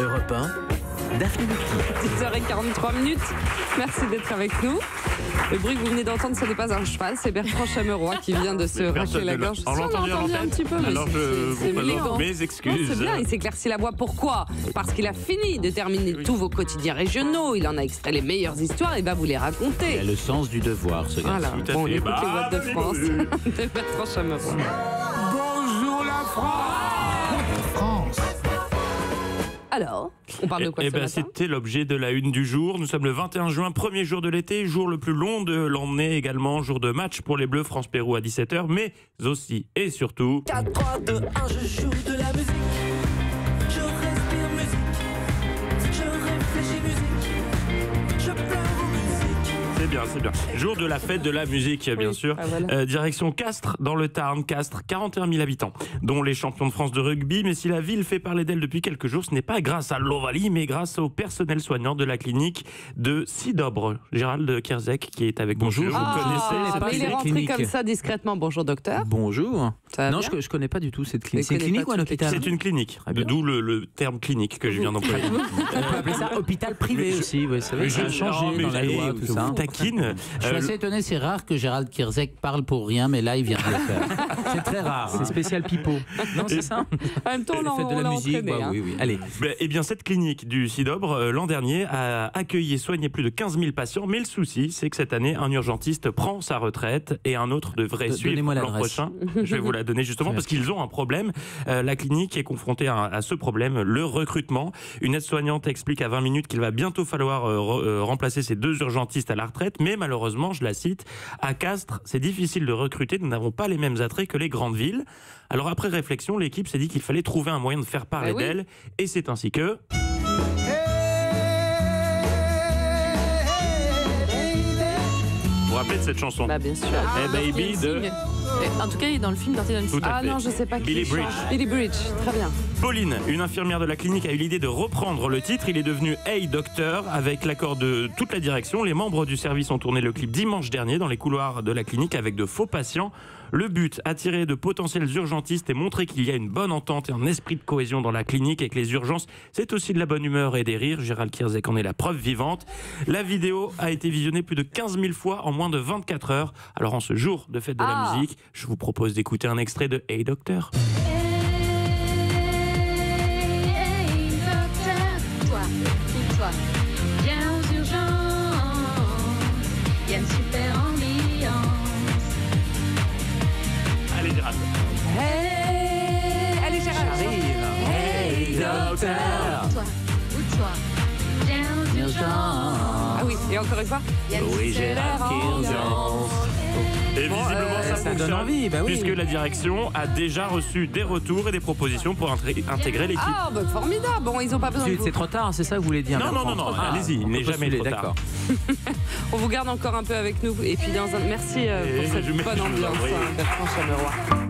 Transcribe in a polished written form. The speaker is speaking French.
Europe 1, Daphné Roulier. 10h43. Merci d'être avec nous. Le bruit que vous venez d'entendre, ce n'est pas un cheval, c'est Bertrand Chameroy qui vient de se racler la gorge. On l'a entendu un petit peu, mais alors je vous présente mes excuses. C'est bien, il s'éclaircit la voix. Pourquoi? Parce qu'il a fini de terminer tous vos quotidiens régionaux. Il en a extrait les meilleures histoires et va vous les raconter. Il a le sens du devoir, ce gars. Voilà. Tout à Bon, on fait. écoute les voix de France de Bertrand Chameroy. Bonjour la France. Alors, on parle de quoi ce matin? C'était l'objet de la une du jour. Nous sommes le 21 juin, premier jour de l'été, jour le plus long de l'année également, jour de match pour les Bleus France-Pérou à 17h, mais aussi et surtout... 4, 3, 2, 1, je joue de la musique. Je respire musique. Je réfléchis musique. Je pleure musique. C'est bien. Jour de la fête de la musique, bien sûr. Ah, voilà. Direction Castres, dans le Tarn. Castres, 41 000 habitants, dont les champions de France de rugby. Mais si la ville fait parler d'elle depuis quelques jours, ce n'est pas grâce à l'Ovalie, mais grâce au personnel soignant de la clinique de Sidobre. Gérald Kierzek, qui est avec nous. Bonjour. Vous connaissez mais il est cette rentré clinique. comme ça discrètement. Bonjour docteur. Bonjour. Ça va Non, bien je connais pas du tout cette clinique. Je C'est une connais clinique pas ou un toutes les hôpital? C'est une clinique, d'où le terme clinique que je viens d'employer. On peut appeler ça hôpital privé aussi. Vous savez, ça a changé dans la loi, tout ça. Taquine. Je suis assez étonné, c'est rare que Gérald Kierzek parle pour rien, mais là, il vient de le faire. C'est très rare. C'est spécial pipeau. Non, c'est ça? En même temps, on Faites de l'a la musique, entraîné, hein. oui. Allez. Eh bien, cette clinique du Sidobre, l'an dernier, a accueilli et soigné plus de 15 000 patients. Mais le souci, c'est que cette année, un urgentiste prend sa retraite et un autre devrait suivre Donnez-moi l'an l'adresse. prochain. Je vais vous la donner justement parce qu'ils ont un problème. La clinique est confrontée à ce problème, le recrutement. Une aide-soignante explique à 20 minutes qu'il va bientôt falloir remplacer ces deux urgentistes à la retraite. Mais malheureusement, je la cite, à Castres, c'est difficile de recruter. Nous n'avons pas les mêmes attraits que les grandes villes. Alors après réflexion, l'équipe s'est dit qu'il fallait trouver un moyen de faire parler oui. d'elle. Et c'est ainsi que... Vous vous rappelez de cette chanson? Bah bien sûr. Hey Baby de En tout cas, il est dans le film Dirty Dancing. Tout à Ah fait. non, je sais pas qui Billy chante. Bridge. Billy Bridge, très bien. Pauline, une infirmière de la clinique, a eu l'idée de reprendre le titre. Il est devenu Hey Docteur. Avec l'accord de toute la direction, les membres du service ont tourné le clip dimanche dernier dans les couloirs de la clinique avec de faux patients. Le but, attirer de potentiels urgentistes et montrer qu'il y a une bonne entente et un esprit de cohésion dans la clinique et que les urgences, c'est aussi de la bonne humeur et des rires. Gérald Kierzek en est la preuve vivante. La vidéo a été visionnée plus de 15 000 fois en moins de 24 heures. Alors en ce jour de fête de la musique, je vous propose d'écouter un extrait de Hey Docteur. Hey, docteur, toi, viens aux urgences, y a une super ambiance. Allez Gérald. Hey, allez Gérald. Hey Docteur. Toi, viens aux urgences, Ah oui, et encore une fois. y a une Oui, super Gérald ambiance. Et visiblement ça ça fonctionne, donne envie, bah oui. puisque la direction a déjà reçu des retours et des propositions pour intégrer l'équipe. Ah, bah formidable. Bon, ils ont pas besoin de vous. C'est trop tard, c'est ça que vous voulez dire? Non, Bertrand? allez-y, il n'est jamais trop tard. D'accord. On vous garde encore un peu avec nous. Et puis, merci pour Et cette je bonne vous en ambiance, prie. Bertrand Chameroy.